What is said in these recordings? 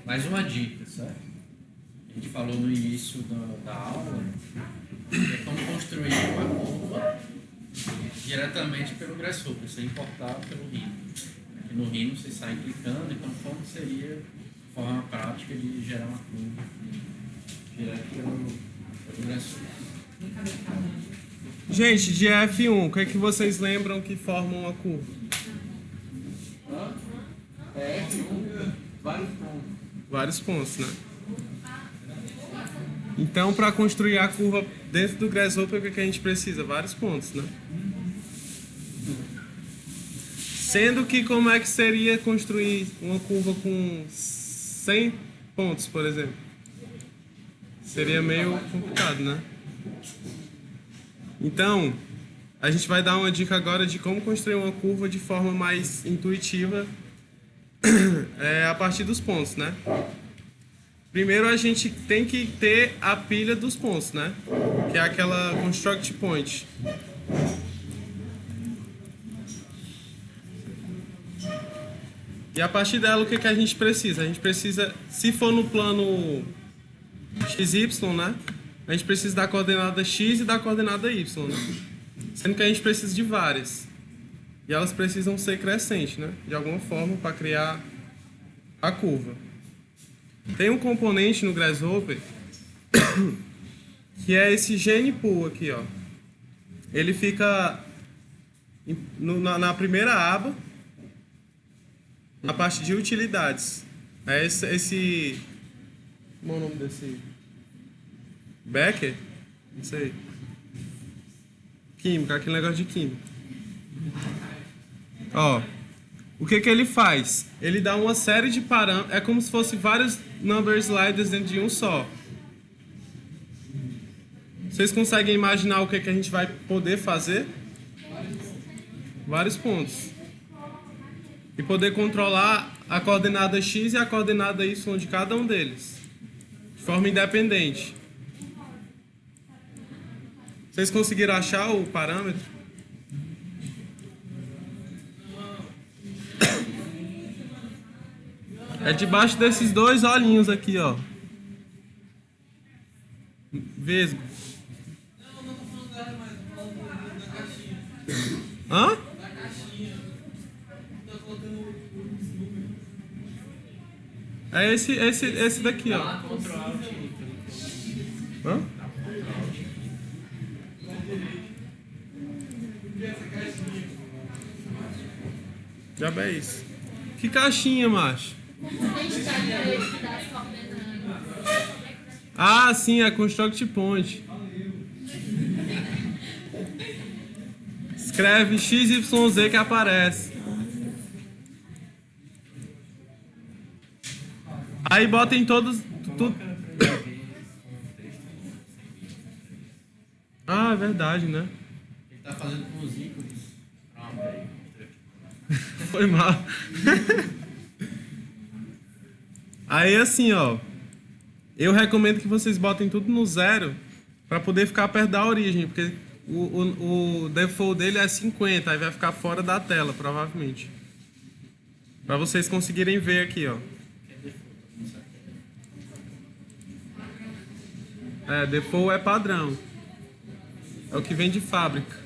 Mais uma dica, certo? A gente falou no início da aula, é como construir uma curva diretamente pelo Grasshopper, sem importar pelo Rhino. Aqui no Rhino você sai clicando, então como seria a forma prática de gerar uma curva direto pelo Grasshopper. Gente, de F1, o que é que vocês lembram que forma uma curva? F1, vários pontos. Vários pontos, né? Então, para construir a curva dentro do Grasshopper, o que é que a gente precisa? Vários pontos, né? Sendo que como é que seria construir uma curva com 100 pontos, por exemplo? Seria meio complicado, né? Então, a gente vai dar uma dica agora de como construir uma curva de forma mais intuitiva a partir dos pontos, né? Primeiro a gente tem que ter a pilha dos pontos, né? Que é aquela construct point. E a partir dela, o que que a gente precisa? A gente precisa, se for no plano XY, né? A gente precisa da coordenada X e da coordenada Y, né? Sendo que a gente precisa de várias. E elas precisam ser crescentes, né? De alguma forma, para criar a curva. Tem um componente no Grasshopper que é esse GNPool aqui, ó. Ele fica na primeira aba, na parte de utilidades. É esse como é o nome desse? Becker? Não sei. Química, aquele negócio de química. Ó, o que que ele faz? Ele dá uma série de parâmetros, é como se fosse vários number sliders dentro de um só. Vocês conseguem imaginar o que que a gente vai poder fazer? Vários pontos. E poder controlar a coordenada X e a coordenada Y de cada um deles. De forma independente. Vocês conseguiram achar o parâmetro? É debaixo desses dois olhinhos aqui, ó. Vesgo. Hã? É esse daqui, ó. Hã? Já é isso. Que caixinha, macho? Ah, sim, é Construct Point. Escreve XYZ que aparece. Aí bota em todos... Ah, é verdade, né? Ele tá fazendo com os ícones. Pronto, aí. Foi mal. Aí assim, ó. Eu recomendo que vocês botem tudo no zero para poder ficar perto da origem, porque o default dele é 50, aí vai ficar fora da tela, provavelmente. Para vocês conseguirem ver aqui, ó. Default é padrão. É o que vem de fábrica.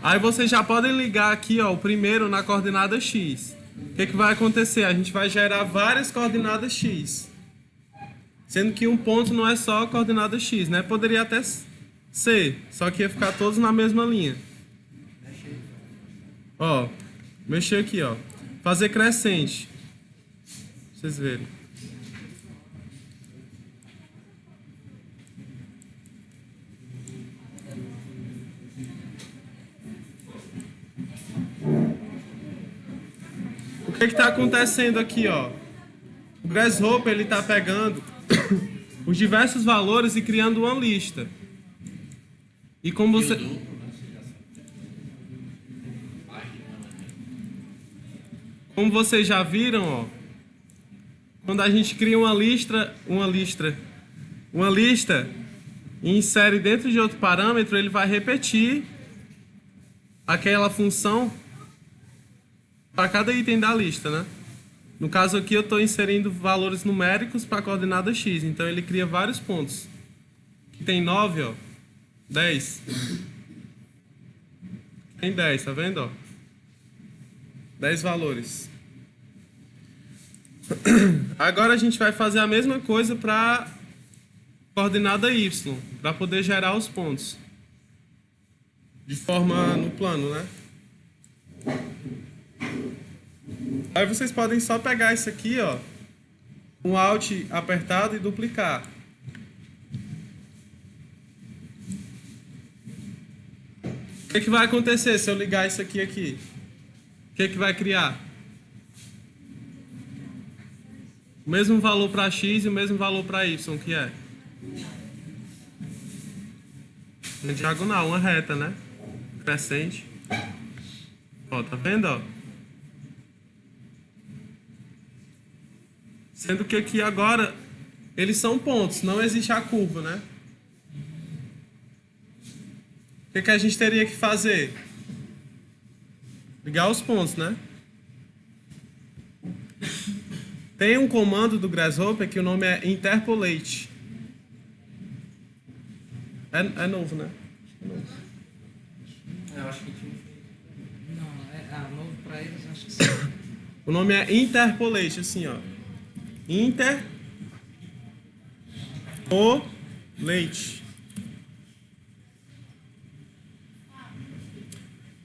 Aí vocês já podem ligar aqui, ó, o primeiro na coordenada X. O que que vai acontecer? A gente vai gerar várias coordenadas X. Sendo que um ponto não é só a coordenada X, né? Poderia até ser, só que ia ficar todos na mesma linha. Ó, mexer aqui, ó. Fazer crescente. Pra vocês verem. O que está acontecendo aqui, ó? O Grasshopper ele está pegando os diversos valores e criando uma lista. E como vocês já viram, ó, quando a gente cria uma lista e insere dentro de outro parâmetro, ele vai repetir aquela função para cada item da lista, né? No caso aqui eu estou inserindo valores numéricos para a coordenada x, então ele cria vários pontos. Aqui tem 9, ó, 10. Tem 10, tá vendo, ó? 10 valores. Agora a gente vai fazer a mesma coisa para coordenada y, para poder gerar os pontos. De forma no plano, né? Aí vocês podem só pegar isso aqui, ó, um Alt apertado e duplicar. O que vai acontecer se eu ligar isso aqui? O que vai criar? O mesmo valor para x e o mesmo valor para y, que é? Uma diagonal, uma reta, né? Crescente. Ó, tá vendo, ó? Sendo que aqui agora eles são pontos, não existe a curva, né? O que a gente teria que fazer? Ligar os pontos, né? Tem um comando do Grasshopper que o nome é interpolate. É novo, né? Eu acho que tinha. Não, novo para eles, acho que sim. O nome é interpolate, assim, ó. Interpolate.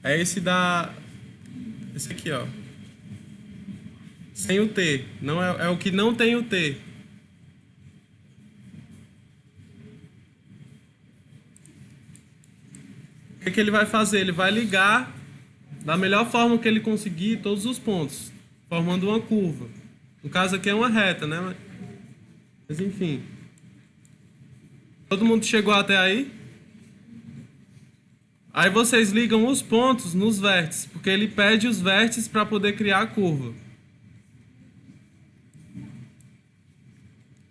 É esse esse aqui, ó. Sem o T. Não é o que não tem o T. O que ele vai fazer? Ele vai ligar da melhor forma que ele conseguir todos os pontos, formando uma curva. No caso aqui é uma reta, né? Mas enfim. Todo mundo chegou até aí? Aí vocês ligam os pontos nos vértices, porque ele pede os vértices para poder criar a curva.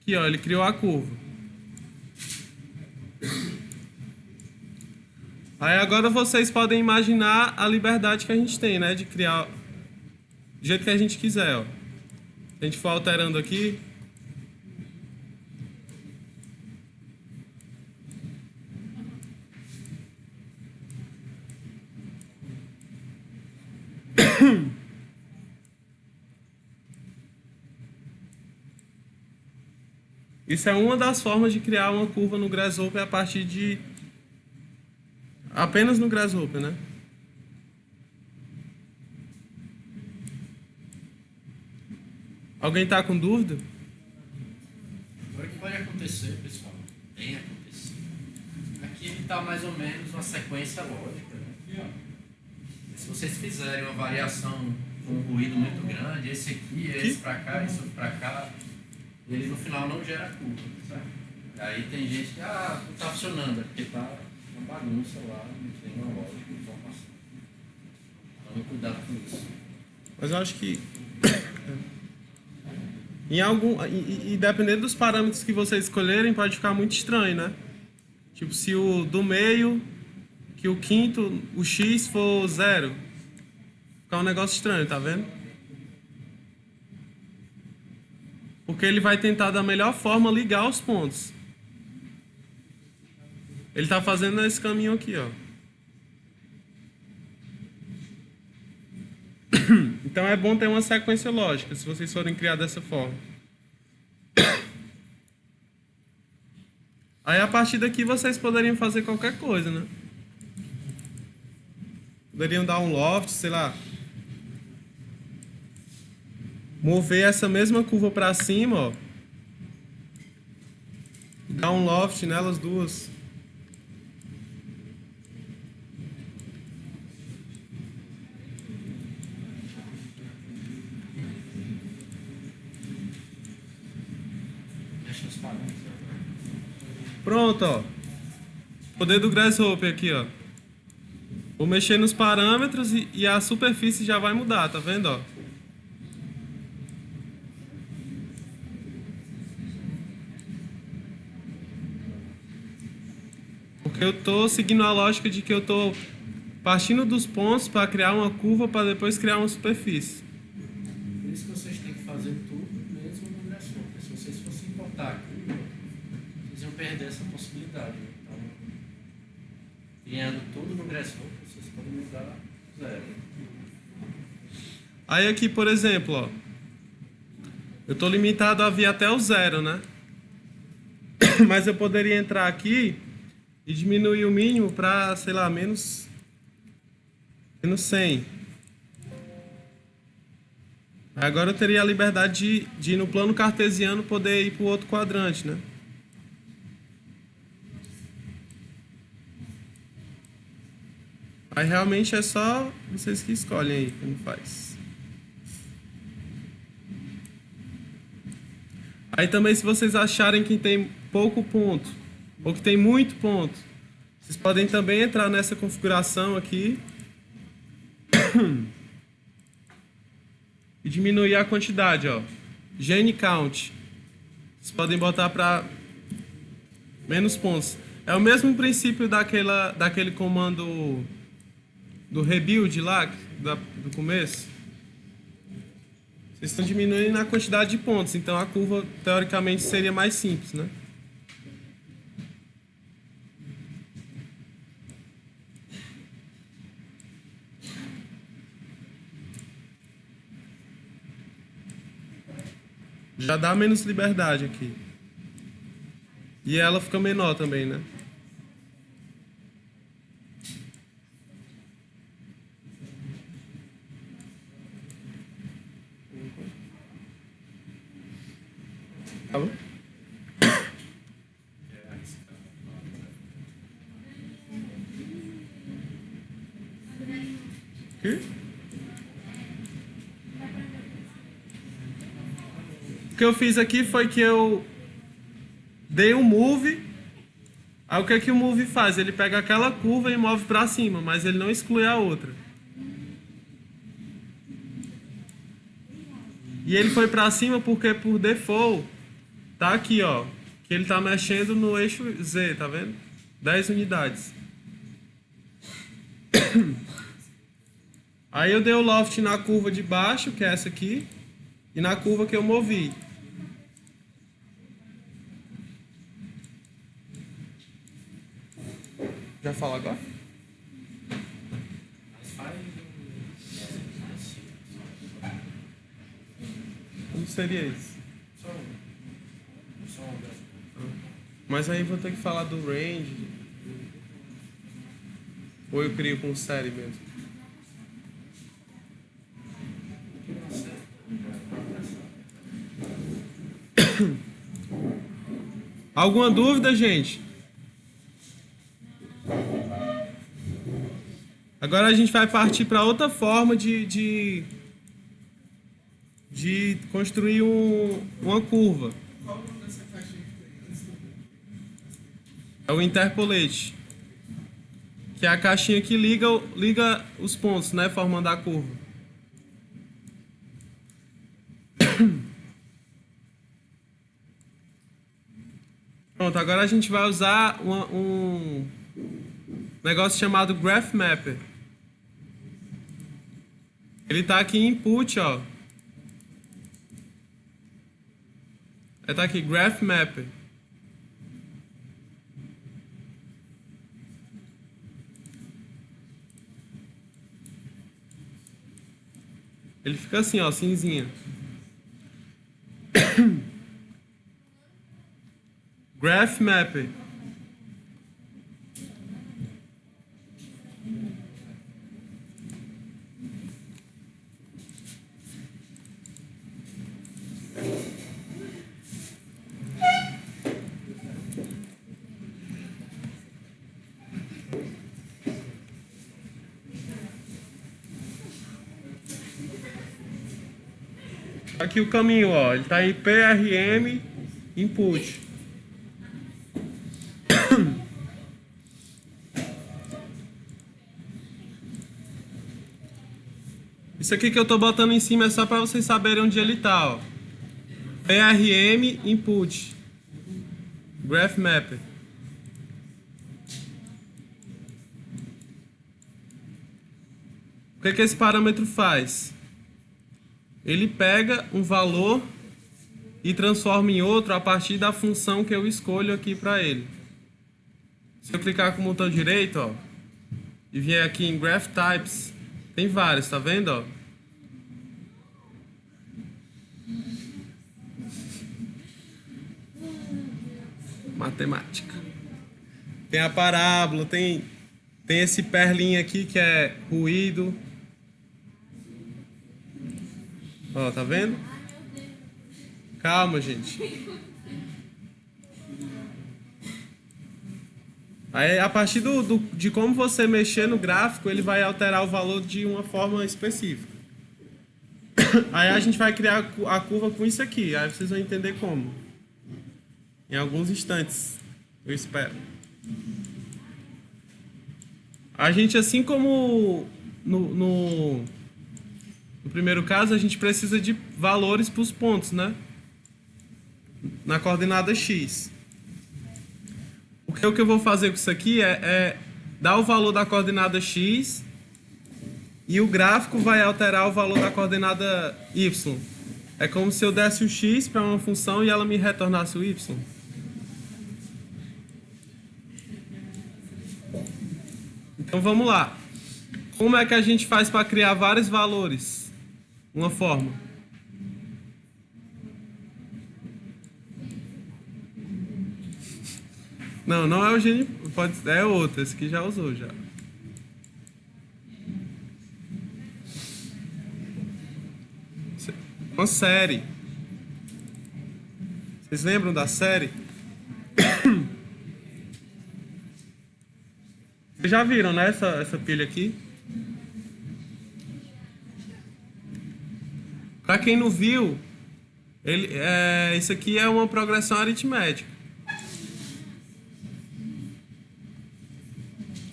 Aqui, ó, ele criou a curva. Aí agora vocês podem imaginar a liberdade que a gente tem, né? De criar do jeito que a gente quiser, ó. Se a gente for alterando aqui. Isso é uma das formas de criar uma curva no Grasshopper a partir de... apenas no Grasshopper, né? Alguém tá com dúvida? Agora o que pode acontecer, pessoal? Tem acontecido. Aqui ele está mais ou menos uma sequência lógica, né? Se vocês fizerem uma variação com um ruído muito grande, esse aqui, esse para cá, esse outro para cá, ele no final não gera curva, certo? Aí tem gente que, não está funcionando, é porque está uma bagunça lá, não tem uma lógica de informação. Então, cuidado com isso. Mas eu acho que e dependendo dos parâmetros que vocês escolherem, pode ficar muito estranho, né? Tipo, se o do meio, que o quinto, o x for 0, fica um negócio estranho, tá vendo? Porque ele vai tentar da melhor forma ligar os pontos. Ele tá fazendo esse caminho aqui, ó. Então é bom ter uma sequência lógica, se vocês forem criar dessa forma. Aí a partir daqui vocês poderiam fazer qualquer coisa, né? Poderiam dar um loft, sei lá. Mover essa mesma curva para cima, ó. Dar um loft nelas duas. Pronto, ó. Poder do Grasshopper aqui, ó. Vou mexer nos parâmetros e a superfície já vai mudar, tá vendo, ó? Porque eu tô seguindo a lógica de que eu tô partindo dos pontos para criar uma curva para depois criar uma superfície. Por isso que vocês têm que fazer fazer tudo mesmo no Grasshopper. Se vocês fossem importar a curva, vocês iam perder essa possibilidade. Né? Então, criando tudo no Grasshopper, vocês podem mudar zero. Aí aqui, por exemplo, ó, eu estou limitado a vir até o 0, né? Mas eu poderia entrar aqui e diminuir o mínimo para, sei lá, menos 100. Agora eu teria a liberdade de ir no plano cartesiano, poder ir para o outro quadrante, né? Aí realmente é só vocês que escolhem aí como faz. Aí também, se vocês acharem que tem pouco ponto ou que tem muito ponto, vocês podem também entrar nessa configuração aqui e diminuir a quantidade, ó. Gene count. Vocês podem botar para menos pontos. É o mesmo princípio daquele comando do rebuild lá, do começo. Vocês estão diminuindo a quantidade de pontos, então a curva teoricamente seria mais simples, né? Já dá menos liberdade aqui. E ela fica menor também, né? Alô? O que eu fiz aqui foi que eu dei um move. Aí o que é que o move faz? Ele pega aquela curva e move para cima, mas ele não exclui a outra. E ele foi para cima porque por default tá aqui, ó, que ele tá mexendo no eixo Z, tá vendo? 10 unidades. Aí eu dei o loft na curva de baixo, que é essa aqui, e na curva que eu movi. Já fala agora? Como seria isso? Mas aí vou ter que falar do range. Ou eu crio com série mesmo? Alguma dúvida, gente? Agora a gente vai partir para outra forma de construir uma curva. É o interpolate, que é a caixinha que liga os pontos, né, formando a curva. Pronto, agora a gente vai usar um negócio chamado Graph Mapper. Ele está aqui em input, ó. Ele está aqui, Graph Mapper. Ele fica assim, ó, cinzinha. Graph Mapper. Aqui o caminho, ó, ele tá em PRM input. Isso aqui que eu tô botando em cima é só para vocês saberem onde ele tá, ó. PRM input. Graph Mapper. O que esse parâmetro faz? ele pega um valor e transforma em outro a partir da função que eu escolho aqui para ele. Se eu clicar com o botão direito, ó, e vier aqui em Graph Types, tem vários, tá vendo, ó? Matemática. Tem a parábola, tem esse perlinho aqui que é ruído. Ó, tá vendo? Calma, gente. Aí, a partir de como você mexer no gráfico, ele vai alterar o valor de uma forma específica. Aí a gente vai criar a curva com isso aqui. Aí vocês vão entender como. Em alguns instantes, eu espero. A gente, assim como no primeiro caso, a gente precisa de valores para os pontos, né? Na coordenada X. O que eu vou fazer com isso aqui é dar o valor da coordenada X e o gráfico vai alterar o valor da coordenada Y. É como se eu desse o X para uma função e ela me retornasse o Y. Então vamos lá. Como é que a gente faz para criar vários valores? Uma forma. Não é o Gene, é outro, esse que já usou já. Uma série. Vocês lembram da série? Vocês já viram, né, essa pilha aqui? Para quem não viu, isso aqui é uma progressão aritmética.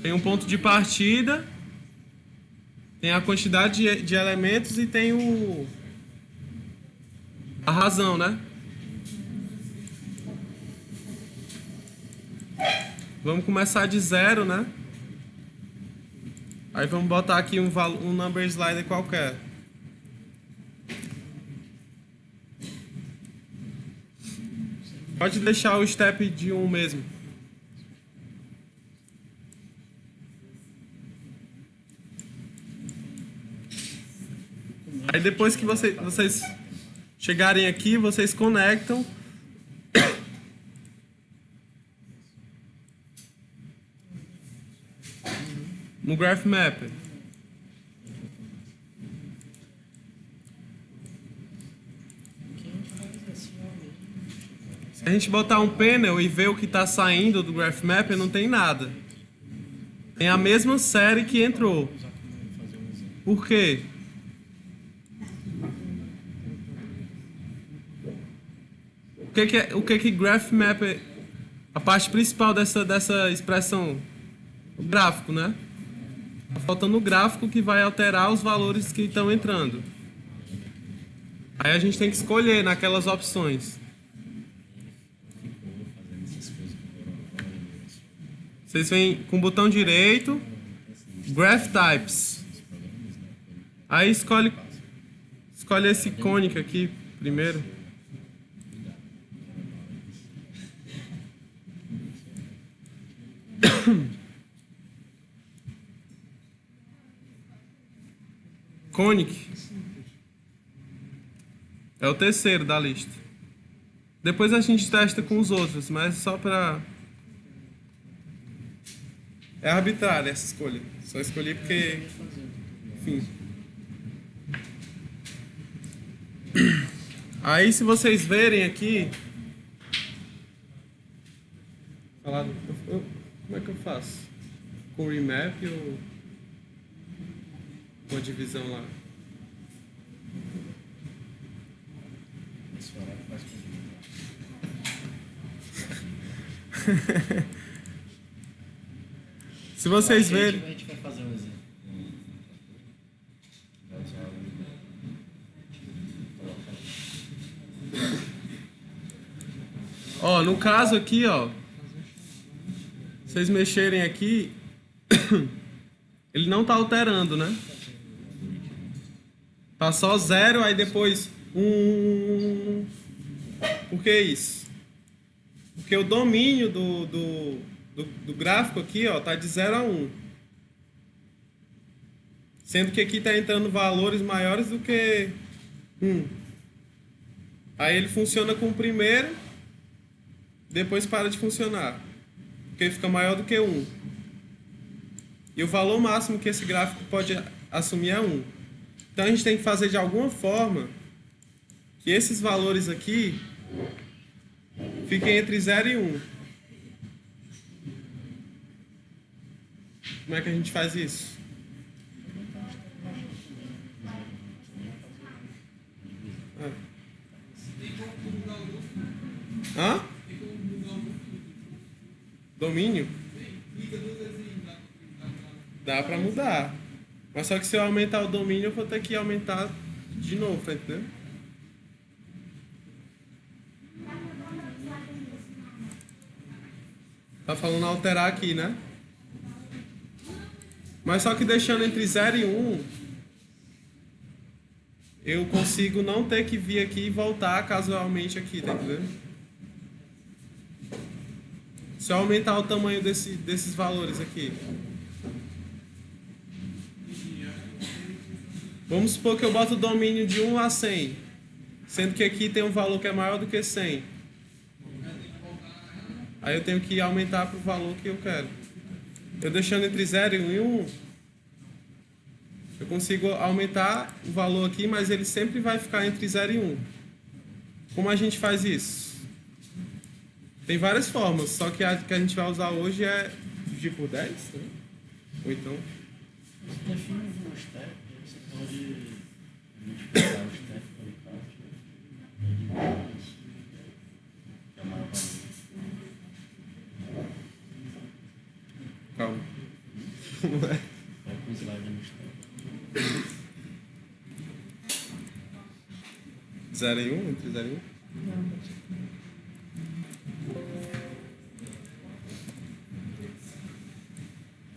Tem um ponto de partida, tem a quantidade de elementos e tem a razão, né? Vamos começar de 0, né? Aí vamos botar aqui um number slider qualquer. Pode deixar o step de 1 mesmo. Aí depois que vocês chegarem aqui, vocês conectam no Graph Mapper. Se a gente botar um panel e ver o que está saindo do Graph Mapper, não tem nada. Tem a mesma série que entrou. Por quê? O que Graph Mapper, a parte principal dessa expressão, o gráfico, né? Tá faltando o gráfico que vai alterar os valores que estão entrando. Aí a gente tem que escolher naquelas opções. Vocês vêm com o botão direito, Graph Types. Aí escolhe esse cônico aqui primeiro. Conic é o terceiro da lista. Depois a gente testa com os outros, mas só para... É arbitrária essa escolha. Só escolhi porque... Enfim. Aí se vocês verem aqui... Como é que eu faço? Com remap ou... uma divisão lá? Se vocês verem... A gente vai fazer um exemplo. Ó, no caso aqui, ó, vocês mexerem aqui, ele não tá alterando, né? Tá Tá só 0, aí depois 1. Por que isso? Porque o domínio do gráfico aqui, ó, tá de 0 a 1. Sendo que aqui está entrando valores maiores do que 1. Aí ele funciona com o primeiro, depois para de funcionar. Porque ele fica maior do que 1. E o valor máximo que esse gráfico pode assumir é 1. Então a gente tem que fazer de alguma forma que esses valores aqui fiquem entre 0 e 1. Como é que a gente faz isso? Hã? Domínio? Dá pra mudar. Mas só que se eu aumentar o domínio, eu vou ter que aumentar de novo, tá entendendo? Tá falando alterar aqui, né? Mas só que deixando entre 0 e 1, eu consigo não ter que vir aqui e voltar casualmente aqui, tá entendendo? Se eu aumentar o tamanho desses valores aqui. Vamos supor que eu boto o domínio de 1 a 100, sendo que aqui tem um valor que é maior do que 100. Aí eu tenho que aumentar para o valor que eu quero. Eu deixando entre 0 e 1, eu consigo aumentar o valor aqui, mas ele sempre vai ficar entre 0 e 1. Como a gente faz isso? Tem várias formas, só que a que a gente vai usar hoje é dividir por 10, né? Ou então... Você define um step, você pode multiplicar o step pelo cálculo. Que é maior valor. Calma. Como é? Vai com slide no step. 0 e 1? Entre 0 e 1?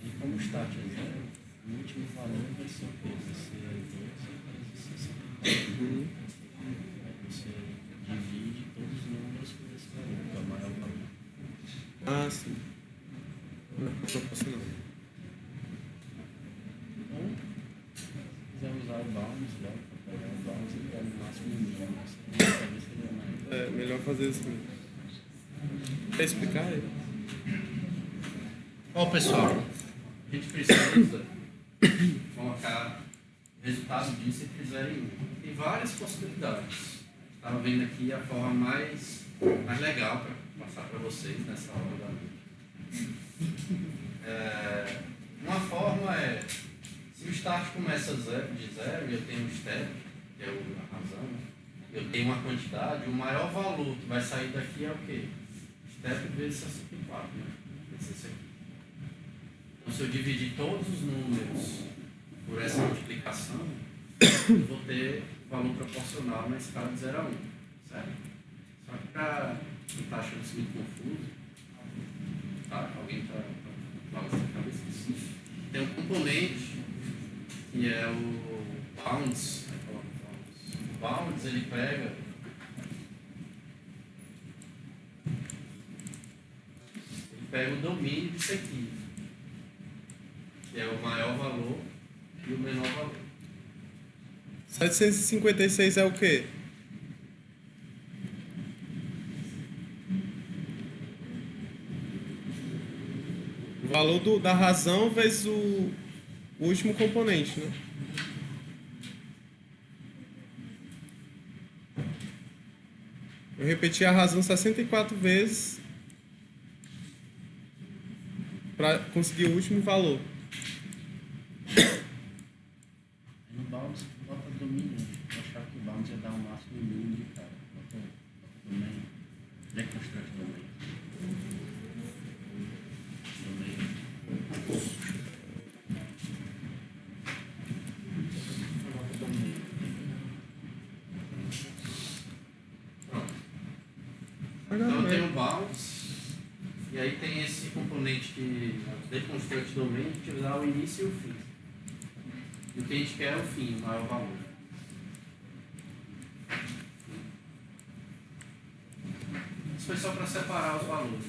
E como o start é 0, o último valor vai ser o quê? Vai ser 12, vai ser 64. Aí você divide todos os números por esse valor, que é o maior valor. Ah, sim. Não é proporcional. Então, se quiser usar o bounds, para pegar o bounds e pegar no máximo mínimo. Talvez seria mais. É melhor fazer assim. Quer explicar aí? Ó, pessoal, a gente precisa colocar o resultado disso entre 0 e 1. Tem várias possibilidades. Estava vendo aqui a forma mais legal para passar para vocês nessa aula da noite. Uma forma é, se o start começa de 0 e eu tenho um step, que é a razão, né? Eu tenho uma quantidade, o maior valor que vai sair daqui é o quê? Step vezes 64, né? Esse aqui. Então, se eu dividir todos os números por essa multiplicação, eu vou ter valor proporcional na escala de 0 a 1, certo? Só que para quem está achando isso muito confuso, tá? Alguém está balançando a cabeça disso? Tem um componente que é o bounds. O bounds, ele pega o domínio disso aqui, que é o maior valor e o menor valor. 756 é o quê? O valor da razão vezes o último componente, né? Eu repeti a razão 64 vezes para conseguir o último valor. No bounds, bota domínio. Eu achava que o bounds ia dar o máximo e mínimo de cada. Bota domínio. Deconstrante domínio. Então tem o bounds, e aí tem esse componente que deconstrante domain, que vai dar o início e o fim. E o que a gente quer é o fim, o maior valor. Isso foi só para separar os valores.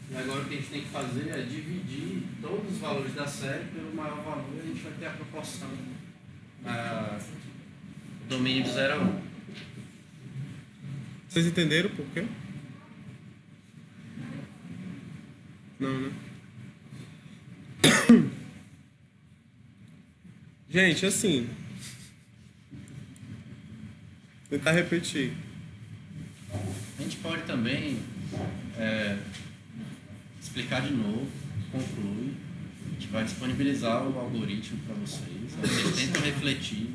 E agora o que a gente tem que fazer é dividir todos os valores da série pelo maior valor e a gente vai ter a proporção do domínio de 0 a 1. Vocês entenderam por quê? Não, né? Gente, assim. Vou tentar repetir. A gente pode também explicar de novo, conclui. A gente vai disponibilizar o algoritmo para vocês. Vocês tentam refletir.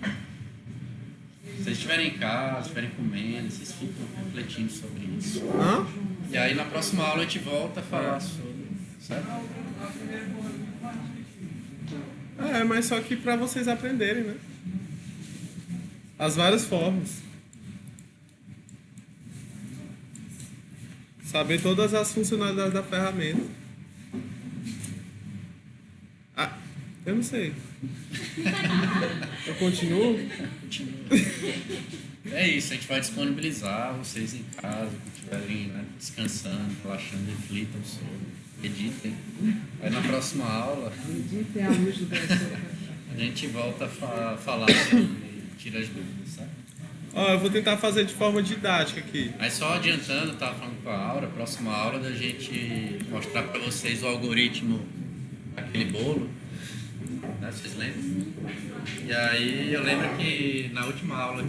Se vocês estiverem em casa, estiverem comendo, vocês ficam refletindo sobre isso. Hã? E aí na próxima aula a gente volta a falar sobre. Certo? Mas só que para vocês aprenderem, né? As várias formas. Saber todas as funcionalidades da ferramenta. Eu não sei. Eu continuo? É isso, a gente vai disponibilizar vocês em casa, que estiverem, né, descansando, relaxando, reflitam sobre, editem. Aí na próxima aula Editem a luz do Brasil. a gente volta a falar sobre tirar as dúvidas, sabe? Eu vou tentar fazer de forma didática aqui. Aí só adiantando, eu tava falando com a Aura, a próxima aula da gente mostrar para vocês o algoritmo daquele bolo, né, vocês lembram? E aí eu lembro que na última aula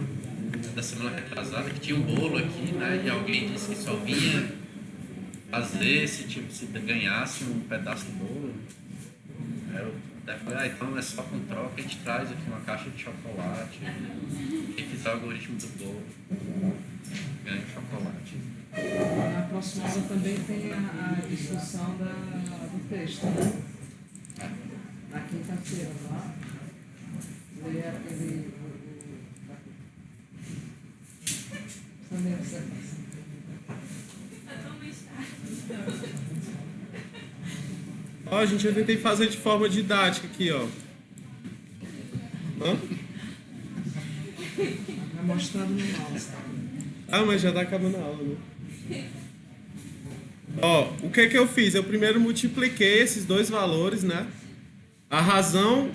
da semana retrasada que tinha um bolo aqui, né, e alguém disse que só vinha fazer se ganhasse um pedaço do bolo. Aí eu até falei, então é só com troca, a gente traz aqui uma caixa de chocolate, quem fizer o algoritmo do bolo ganha chocolate. Na próxima aula também tem a discussão do texto, né? Na quinta-feira, lá. Ler aquele. Também a observação. Gente, eu tentei fazer de forma didática aqui, ó. É mostrado no aula. Mas já tá acabando a aula, né? O que eu fiz? Eu primeiro multipliquei esses dois valores, né? A razão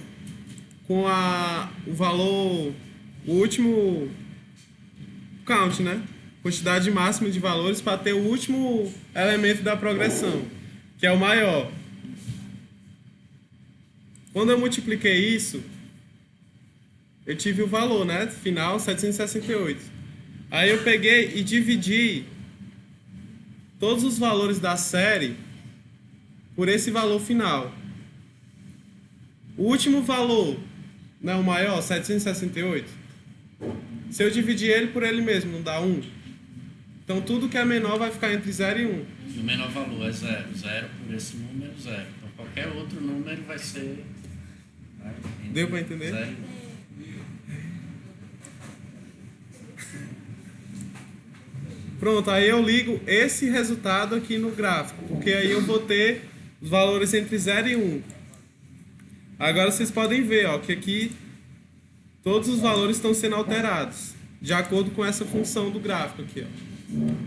com o valor, o último count, né? Quantidade máxima de valores para ter o último elemento da progressão, que é o maior. Quando eu multipliquei isso, eu tive o valor, né? Final 768. Aí eu peguei e dividi todos os valores da série por esse valor final. O último valor, não é o maior, 768? Se eu dividir ele por ele mesmo, não dá 1? Então tudo que é menor vai ficar entre 0 e 1. E o menor valor é 0. 0 por esse número, 0. Então qualquer outro número vai ser... Deu para entender? 0 e 1. Pronto, aí eu ligo esse resultado aqui no gráfico, porque aí eu vou ter os valores entre 0 e 1. Agora vocês podem ver, ó, que aqui todos os valores estão sendo alterados, de acordo com essa função do gráfico aqui, ó.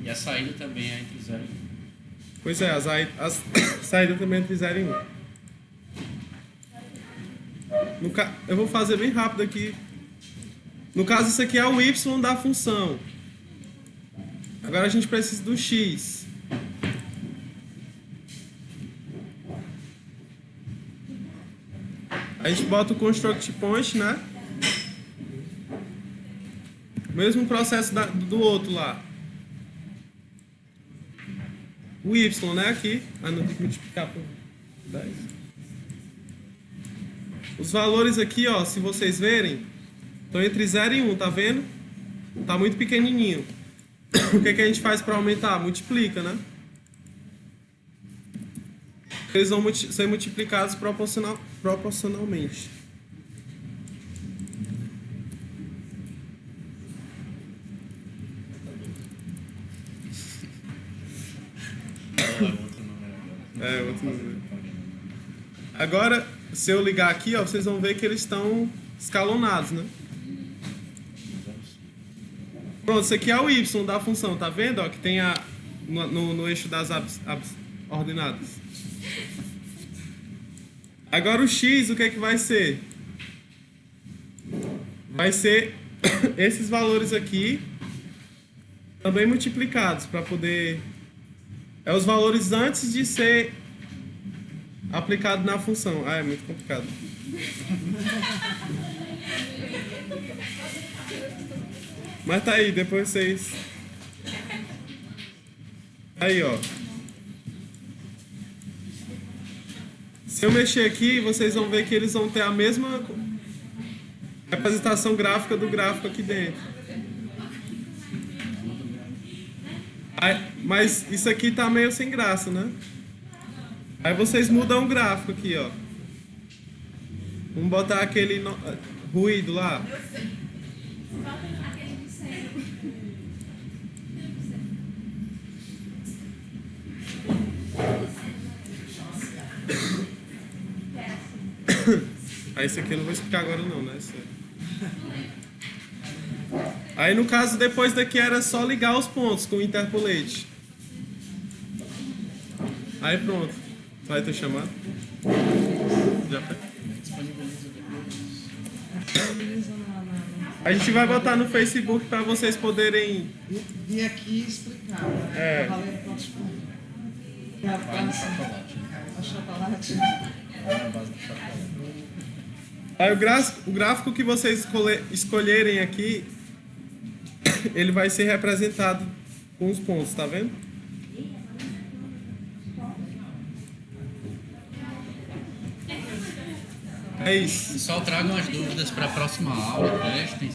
E a saída também é entre 0 e 1. Pois é, a saída também é entre 0 e 1. Eu vou fazer bem rápido aqui. No caso, isso aqui é o y da função. Agora a gente precisa do x. A gente bota o construct point, né? Mesmo processo do outro lá. O y, né? Aqui. Não tem que multiplicar por 10. Os valores aqui, ó, se vocês verem, estão entre 0 e 1, tá vendo? Tá muito pequenininho. O que a gente faz para aumentar? Multiplica, né? Eles vão ser multiplicados proporcionalmente. Outro número. Agora, se eu ligar aqui, ó, vocês vão ver que eles estão escalonados, né? Pronto, isso aqui é o y da função, tá vendo? Ó, que tem no eixo das ordenadas. Agora o x, o que é que vai ser? Vai ser esses valores aqui também multiplicados para poder... É os valores antes de ser aplicado na função. Ah, é muito complicado. Mas tá aí, depois vocês... Aí, ó. Se eu mexer aqui, vocês vão ver que eles vão ter a mesma representação gráfica do gráfico aqui dentro. Aí, mas isso aqui tá meio sem graça, né? Aí vocês mudam o gráfico aqui, ó. Vamos botar aquele ruído lá. Aí isso aqui eu não vou explicar agora não, né? Aí no caso, depois daqui era só ligar os pontos com o interpolate. Aí pronto. Vai ter chamado? Já foi? A gente vai botar no Facebook para vocês poderem... E aqui explicar, né? É. Valendo quantos pontos? A chocolate. Na base do chocolate. Aí o gráfico que vocês escolherem aqui, ele vai ser representado com os pontos, tá vendo? É isso. Pessoal, tragam as dúvidas para a próxima aula, testem.